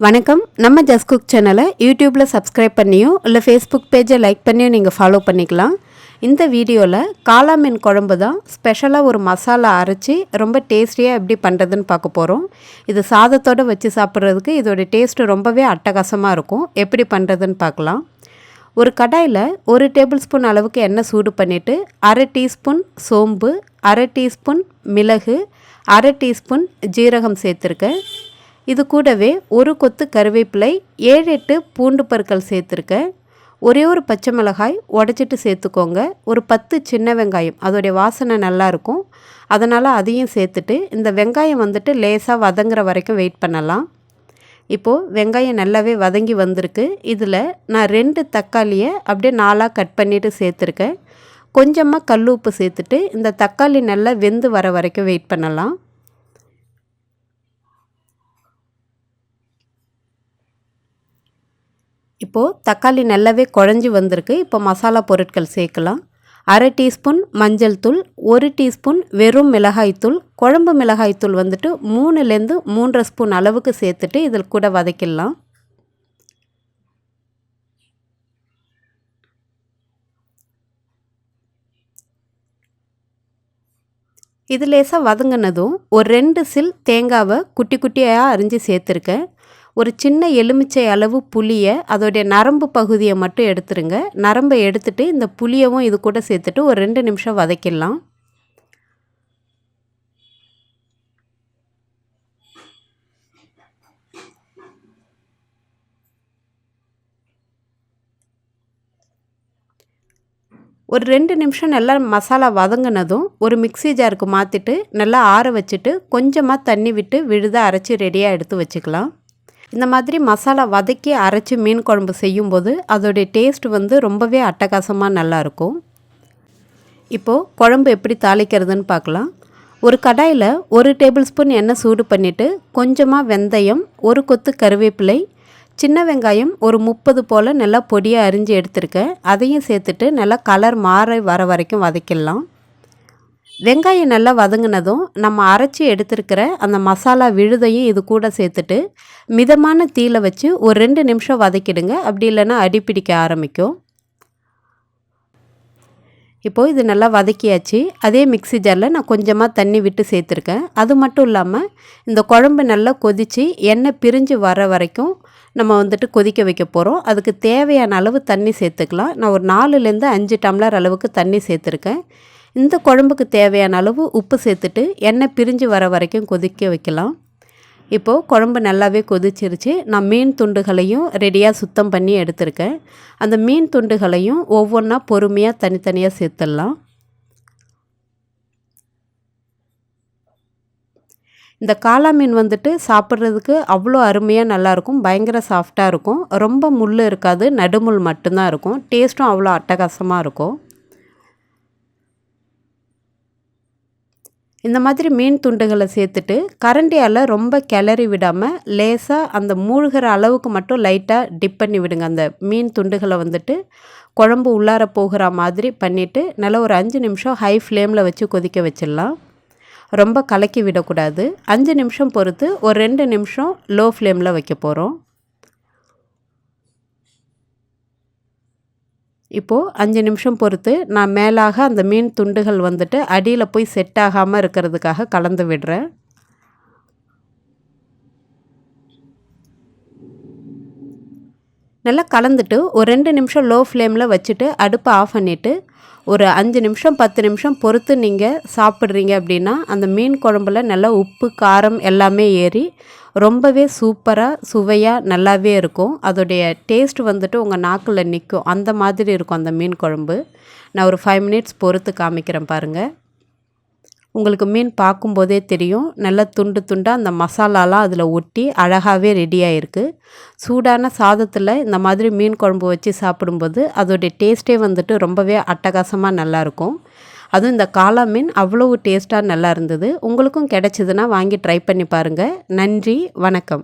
வணக்கம். நம்ம just cook சேனலை யூடியூப்பில் சப்ஸ்கிரைப் பண்ணியும் இல்லை ஃபேஸ்புக் பேஜை லைக் பண்ணியும் நீங்கள் ஃபாலோ பண்ணிக்கலாம். இந்த வீடியோவில் காளா மீன் குழம்பு தான் ஸ்பெஷலாக ஒரு மசாலா அரைச்சி ரொம்ப டேஸ்டியாக எப்படி பண்ணுறதுன்னு பார்க்க போகிறோம். இது சாதத்தோடு வச்சு சாப்பிட்றதுக்கு இதோட டேஸ்ட்டு ரொம்பவே அட்டகாசமாக இருக்கும். எப்படி பண்ணுறதுன்னு பார்க்கலாம். ஒரு கடாயில் 1 டேபிள் ஸ்பூன் அளவுக்கு எண்ணெய் சூடு பண்ணிவிட்டு 1/2 டீஸ்பூன் சோம்பு, 1/2 டீஸ்பூன் மிளகு, 1/2 டீஸ்பூன் ஜீரகம் சேர்த்துருக்கேன். இது கூடவே ஒரு கொத்து கருவேப்பிலை, 7-8 பூண்டு பற்கள் சேர்த்துருக்கேன். ஒரே ஒரு பச்சை மிளகாய் உடச்சிட்டு சேர்த்துக்கோங்க. ஒரு 10 சின்ன வெங்காயம், அதோடைய வாசனை நல்லாயிருக்கும், அதனால் அதையும் சேர்த்துட்டு இந்த வெங்காயம் லேசாக வதங்குற வரைக்கும் வெயிட் பண்ணலாம். இப்போது வெங்காயம் நல்லாவே வதங்கி வந்திருக்கு. இதில் நான் 2 தக்காளியை அப்படியே 4ஆக கட் பண்ணிவிட்டு சேர்த்துருக்கேன். கொஞ்சமாக கல் உப்பு சேர்த்துட்டு இந்த தக்காளி நல்லா வெந்து வர வரைக்கும் வெயிட் பண்ணலாம். இப்போது தக்காளி நல்லாவே குழஞ்சி வந்திருக்கு. இப்போ மசாலா பொருட்கள் சேர்க்கலாம். 1/2 டீஸ்பூன் மஞ்சள் தூள், 1 டீஸ்பூன் வெறும் மிளகாய்த்தூள், குழம்பு மிளகாய்த்தூள் 3லேருந்து 3.5 ஸ்பூன் அளவுக்கு சேர்த்துட்டு இதில் கூட வதக்கிடலாம். இது லேசாக வதங்கினதும் ஒரு 2 சில் தேங்காவை குட்டி குட்டியாக அரிஞ்சு சேர்த்துருக்கேன். ஒரு சின்ன எலுமிச்சை அளவு புளியை அதோடைய நரம்பு பகுதியை மட்டும் எடுத்துருங்க. நரம்பை எடுத்துட்டு இந்த புளியவும் இது கூட சேர்த்துட்டு ஒரு 2 நிமிஷம் வதக்கிடலாம். ஒரு 2 நிமிஷம் நல்லா மசாலா வதங்கினதும் ஒரு மிக்ஸி ஜாருக்கு மாற்றிட்டு நல்லா ஆற வச்சுட்டு கொஞ்சமாக தண்ணி விட்டு விழுதாக அரைச்சி ரெடியாக எடுத்து வச்சுக்கலாம். இந்த மாதிரி மசாலா வதக்கி அரைச்சி மீன் குழம்பு செய்யும்போது அதோடைய டேஸ்ட் ரொம்பவே அட்டகாசமாக நல்லாயிருக்கும். இப்போது குழம்பு எப்படி தாளிக்கிறதுன்னு பார்க்கலாம். ஒரு கடாயில் 1 டேபிள் ஸ்பூன் எண்ணெய் சூடு பண்ணிவிட்டு கொஞ்சமாக வெந்தயம், ஒரு கொத்து கருவேப்பிலை, சின்ன வெங்காயம் ஒரு 30 போல் நல்லா பொடியாக அரிஞ்சு எடுத்துருக்கேன். அதையும் சேர்த்துட்டு நல்லா கலர் மாற வர வரைக்கும் வதக்கிடலாம். வெங்காயம் நல்லா வதங்கினதும் நம்ம அரைச்சி எடுத்துருக்கிற அந்த மசாலா விழுதையும் இது கூட சேர்த்துட்டு மிதமான தீயில வச்சு ஒரு 2 நிமிஷம் வதக்கிடுங்க. அப்படி இல்லைன்னா அடிப்பிடிக்க ஆரம்பிக்கும். இப்போது இது நல்லா வதக்கியாச்சு. அதே மிக்ஸி ஜாரில் நான் கொஞ்சமாக தண்ணி விட்டு சேர்த்துருக்கேன். அது மட்டும் இல்லாமல் இந்த குழம்பு நல்லா கொதித்து எண்ணெய் பிரிஞ்சு வர வரைக்கும் நம்ம கொதிக்க வைக்க போகிறோம். அதுக்கு தேவையான அளவு தண்ணி சேர்த்துக்கலாம். நான் ஒரு 4லேருந்து 5 டம்ளர் அளவுக்கு தண்ணி சேர்த்துருக்கேன். இந்த குழம்புக்கு தேவையான அளவு உப்பு சேர்த்துட்டு எண்ணெய் பிரிஞ்சு வர வரைக்கும் கொதிக்க வைக்கலாம். இப்போது குழம்பு நல்லாவே கொதிச்சிருச்சு. நான் மீன் துண்டுகளையும் ரெடியாக சுத்தம் பண்ணி எடுத்திருக்கேன். அந்த மீன் துண்டுகளையும் ஒவ்வொன்றா பொறுமையாக தனித்தனியாக சேர்த்துடலாம். இந்த காளா மீன் சாப்பிட்றதுக்கு அவ்வளோ அருமையாக நல்லாயிருக்கும். பயங்கர சாஃப்டாக இருக்கும். ரொம்ப முள் இருக்காது, நடுமுள் மட்டும்தான் இருக்கும். டேஸ்ட்டும் அவ்வளோ அட்டகாசமாக இருக்கும். இந்த மாதிரி மீன் துண்டுகளை சேர்த்துட்டு கரண்டியால் ரொம்ப கிளறி விடாமல் லேசாக அந்த மூழ்கிற அளவுக்கு மட்டும் லைட்டாக டிப் பண்ணி விடுங்க. அந்த மீன் துண்டுகளை குழம்பு உள்ளார போகிற மாதிரி பண்ணிவிட்டு நல்லா ஒரு 5 நிமிஷம் ஹை ஃப்ளேமில் வச்சு கொதிக்க வச்சிடலாம். ரொம்ப கலக்கி விடக்கூடாது. 5 நிமிஷம் பொறுத்து ஒரு 2 நிமிஷம் லோ ஃப்ளேமில் வைக்க போகிறோம். இப்போது 5 நிமிஷம் பொறுத்து நான் மேலாக அந்த மீன் துண்டுகள் அடியில் போய் செட் ஆகாமல் இருக்கிறதுக்காக கலந்து விடுறேன். நல்லா கலந்துட்டு ஒரு 2 நிமிஷம் லோ ஃப்ளேமில் வச்சுட்டு அடுப்பை ஆஃப் பண்ணிவிட்டு ஒரு 5 நிமிஷம் 10 நிமிஷம் பொறுத்து நீங்கள் சாப்பிட்றீங்க அப்படின்னா அந்த மீன் குழம்புல நல்லா உப்பு காரம் எல்லாமே ஏறி ரொம்பவே சூப்பராக சுவையாக நல்லாவே இருக்கும். அதோடைய டேஸ்ட் உங்கள் நாக்கில் நிற்கும். அந்த மாதிரி இருக்கும் அந்த மீன் குழம்பு. நான் ஒரு 5 மினிட்ஸ் பொறுத்து காமிக்கிறேன் பாருங்கள். உங்களுக்கு மீன் பார்க்கும்போதே தெரியும். நல்லா துண்டு துண்டாக அந்த மசாலாலாம் அதில் ஒட்டி அழகாகவே ரெடியாக இருக்குது. சூடான சாதத்தில் இந்த மாதிரி மீன் குழம்பு வச்சு சாப்பிடும்போது அதோடைய டேஸ்ட்டே ரொம்பவே அட்டகாசமாக நல்லாயிருக்கும். அதுவும் இந்த காளா மீன் அவ்வளவு டேஸ்ட்டாக நல்லா இருந்தது. உங்களுக்கும் கிடைச்சதுன்னா வாங்கி ட்ரை பண்ணி பாருங்கள். நன்றி, வணக்கம்.